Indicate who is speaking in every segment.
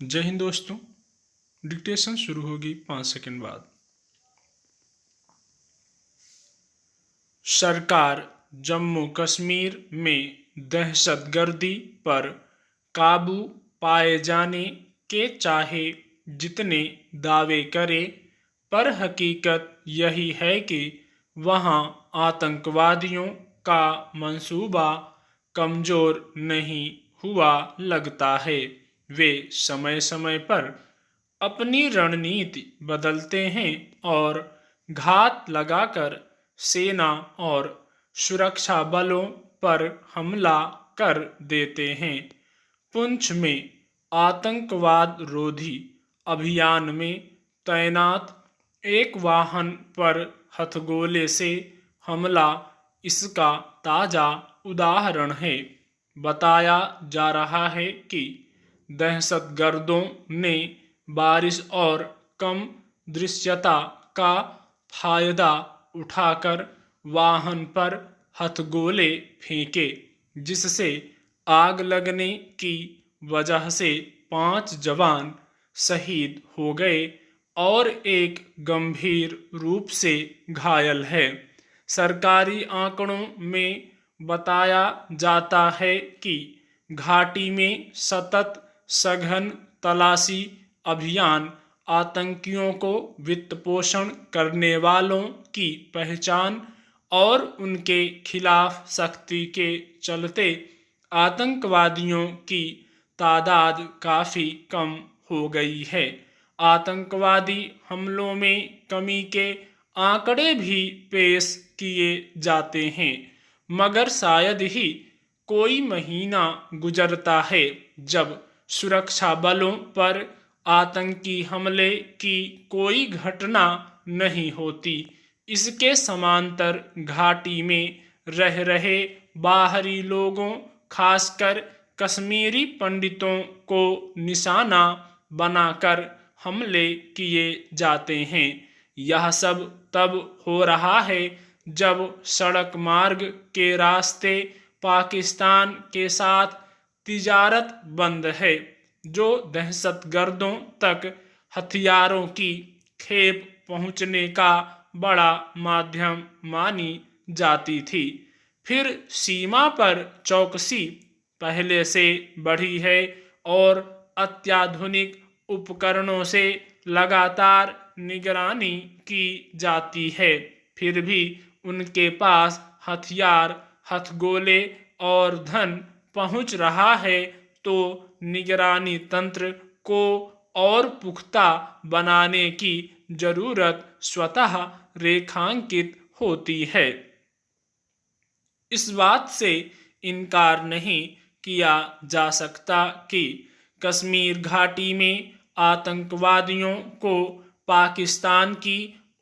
Speaker 1: जय हिंद दोस्तों। डिक्टेशन शुरू होगी 5 सेकंड बाद। सरकार जम्मू कश्मीर में दहशतगर्दी पर काबू पाए जाने के चाहे जितने दावे करे, पर हकीकत यही है कि वहां आतंकवादियों का मंसूबा कमजोर नहीं हुआ लगता है। वे समय समय पर अपनी रणनीति बदलते हैं और घात लगाकर सेना और सुरक्षा बलों पर हमला कर देते हैं। पुंछ में आतंकवाद रोधी अभियान में तैनात एक वाहन पर हथगोले से हमला इसका ताजा उदाहरण है। बताया जा रहा है कि दहशतगर्दों ने बारिश और कम दृश्यता का फायदा उठाकर वाहन पर हथगोले फेंके, जिससे आग लगने की वजह से 5 जवान शहीद हो गए और एक गंभीर रूप से घायल है। सरकारी आंकड़ों में बताया जाता है कि घाटी में सतत सघन तलाशी अभियान आतंकियों को वित्त पोषण करने वालों की पहचान और उनके खिलाफ सख्ती के चलते आतंकवादियों की तादाद काफी कम हो गई है। आतंकवादी हमलों में कमी के आंकड़े भी पेश किए जाते हैं, मगर शायद ही कोई महीना गुजरता है जब सुरक्षा बलों पर आतंकी हमले की कोई घटना नहीं होती। इसके समांतर घाटी में रह रहे बाहरी लोगों, खासकर कश्मीरी पंडितों को निशाना बनाकर हमले किए जाते हैं। यह सब तब हो रहा है जब सड़क मार्ग के रास्ते पाकिस्तान के साथ तिजारत बंद है, जो दहशतगर्दों तक हथियारों की खेप पहुंचने का बड़ा माध्यम मानी जाती थी। फिर सीमा पर चौकसी पहले से बढ़ी है और अत्याधुनिक उपकरणों से लगातार निगरानी की जाती है। फिर भी उनके पास हथियार, हथगोले और धन पहुंच रहा है, तो निगरानी तंत्र को और पुख्ता बनाने की जरूरत स्वतः रेखांकित होती है। इस बात से इनकार नहीं किया जा सकता कि कश्मीर घाटी में आतंकवादियों को पाकिस्तान की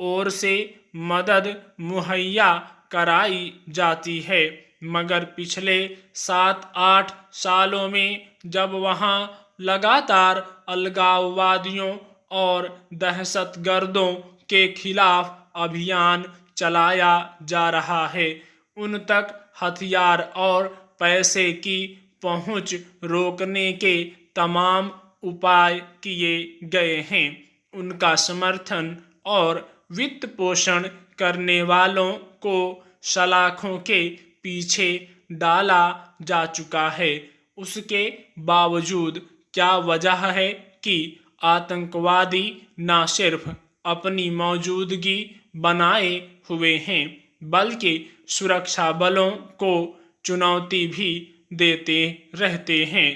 Speaker 1: ओर से मदद मुहैया कराई जाती है, मगर पिछले 7-8 सालों में जब वहां लगातार अलगाववादियों और दहशतगर्दों के खिलाफ अभियान चलाया जा रहा है, उन तक हथियार और पैसे की पहुंच रोकने के तमाम उपाय किए गए हैं। उनका समर्थन और वित्त पोषण करने वालों को सलाखों के पीछे डाला जा चुका है। उसके बावजूद क्या वजह है कि आतंकवादी न सिर्फ अपनी मौजूदगी बनाए हुए हैं, बल्कि सुरक्षा बलों को चुनौती भी देते रहते हैं।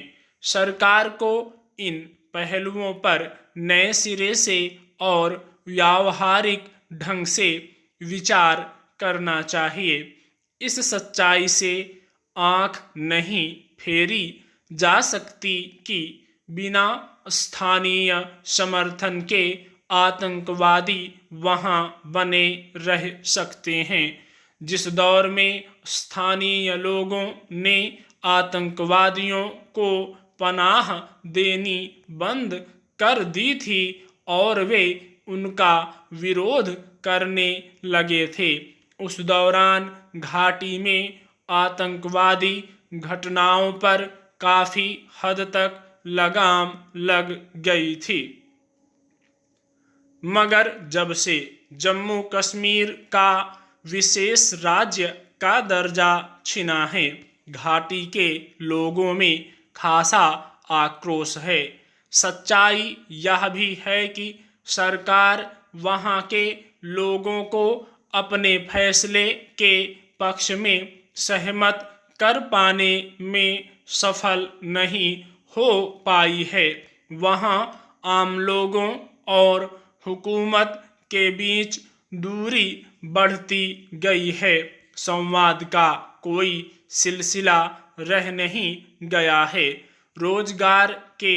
Speaker 1: सरकार को इन पहलुओं पर नए सिरे से और व्यावहारिक ढंग से विचार करना चाहिए। इस सच्चाई से आंख नहीं फेरी जा सकती कि बिना स्थानीय समर्थन के आतंकवादी वहां बने रह सकते हैं। जिस दौर में स्थानीय लोगों ने आतंकवादियों को पनाह देनी बंद कर दी थी और वे उनका विरोध करने लगे थे, उस दौरान घाटी में आतंकवादी घटनाओं पर काफी हद तक लगाम लग गई थी। मगर जब से जम्मू कश्मीर का विशेष राज्य का दर्जा छिना है, घाटी के लोगों में खासा आक्रोश है। सच्चाई यह भी है कि सरकार वहां के लोगों को अपने फैसले के पक्ष में सहमत कर पाने में सफल नहीं हो पाई है। वहां आम लोगों और हुकूमत के बीच दूरी बढ़ती गई है। संवाद का कोई सिलसिला रह नहीं गया है। रोजगार के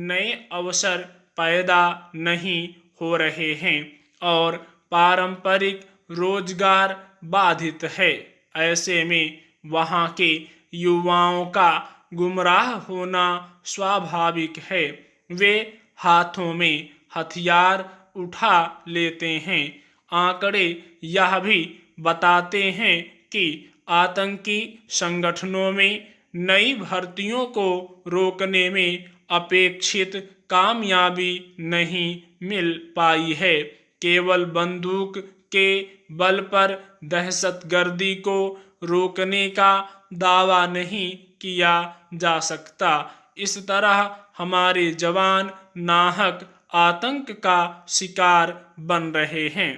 Speaker 1: नए अवसर पैदा नहीं हो रहे हैं और पारंपरिक रोजगार बाधित है। ऐसे में वहां के युवाओं का गुमराह होना स्वाभाविक है। वे हाथों में हथियार उठा लेते हैं। आंकड़े यह भी बताते हैं कि आतंकी संगठनों में नई भर्तियों को रोकने में अपेक्षित कामयाबी नहीं मिल पाई है। केवल बंदूक के बल पर दहशतगर्दी को रोकने का दावा नहीं किया जा सकता। इस तरह हमारे जवान नाहक आतंक का शिकार बन रहे हैं।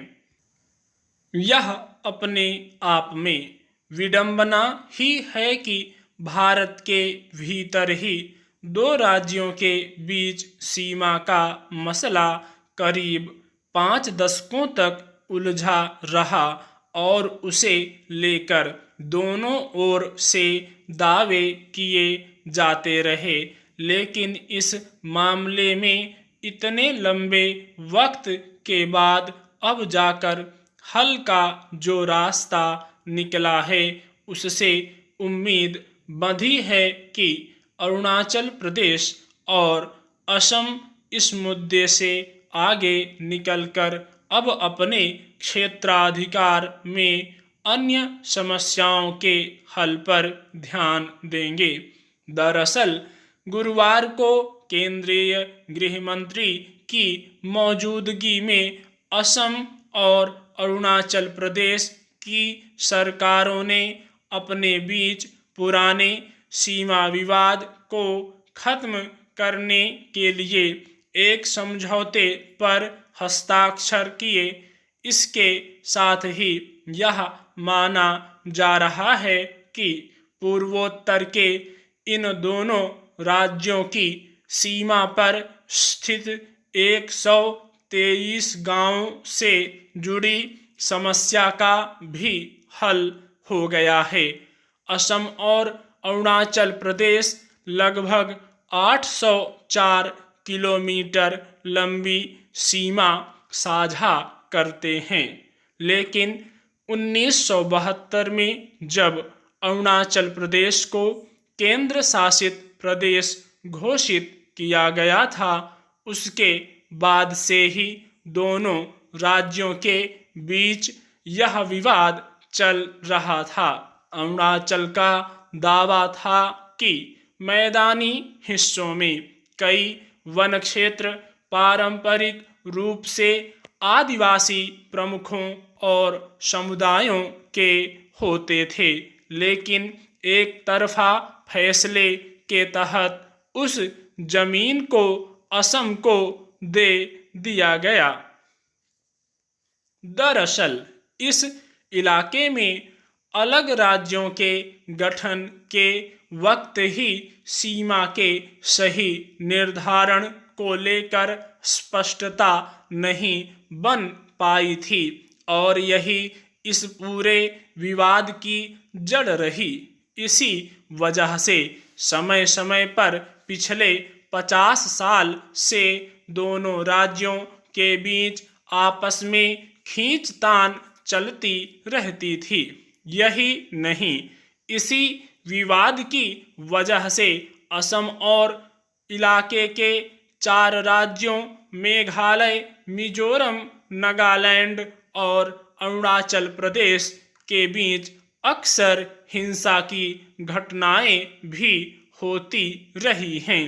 Speaker 1: यह अपने आप में विडंबना ही है कि भारत के भीतर ही दो राज्यों के बीच सीमा का मसला करीब 5 दशकों तक उलझा रहा और उसे लेकर दोनों ओर से दावे किए जाते रहे। लेकिन इस मामले में इतने लंबे वक्त के बाद अब जाकर हल का जो रास्ता निकला है, उससे उम्मीद बंधी है कि अरुणाचल प्रदेश और असम इस मुद्दे से आगे निकलकर अब अपने क्षेत्राधिकार में अन्य समस्याओं के हल पर ध्यान देंगे। दरअसल गुरुवार को केंद्रीय गृह मंत्री की मौजूदगी में असम और अरुणाचल प्रदेश की सरकारों ने अपने बीच पुराने सीमा विवाद को खत्म करने के लिए एक समझौते पर हस्ताक्षर किए। इसके साथ ही यह माना जा रहा है कि पूर्वोत्तर के इन दोनों राज्यों की सीमा पर स्थित 123 गांवों से जुड़ी समस्या का भी हल हो गया है। असम और अरुणाचल प्रदेश लगभग 804 किलोमीटर लंबी सीमा साझा करते हैं। लेकिन 1972 में जब अरुणाचल प्रदेश को केंद्र शासित प्रदेश घोषित किया गया था, उसके बाद से ही दोनों राज्यों के बीच यह विवाद चल रहा था। अरुणाचल का दावा था कि मैदानी हिस्सों में कई वन क्षेत्र पारंपरिक रूप से आदिवासी प्रमुखों और समुदायों के होते थे, लेकिन एक तरफा फैसले के तहत उस जमीन को असम को दे दिया गया। दरअसल इस इलाके में अलग राज्यों के गठन के वक्त ही सीमा के सही निर्धारण को लेकर स्पष्टता नहीं बन पाई थी और यही इस पूरे विवाद की जड़ रही। इसी वजह से समय समय पर पिछले 50 साल से दोनों राज्यों के बीच आपस में खींचतान चलती रहती थी। यही नहीं, इसी विवाद की वजह से असम और इलाके के 4 राज्यों मेघालय, मिजोरम, नागालैंड और अरुणाचल प्रदेश के बीच अक्सर हिंसा की घटनाएं भी होती रही हैं।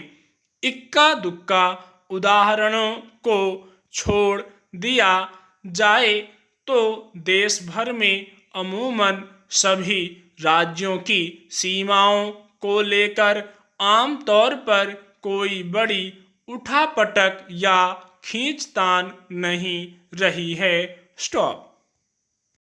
Speaker 1: इक्का दुक्का उदाहरणों को छोड़ दिया जाए तो देश भर में अमूमन सभी राज्यों की सीमाओं को लेकर आमतौर पर कोई बड़ी उठापटक या खींचतान नहीं रही है। स्टॉप।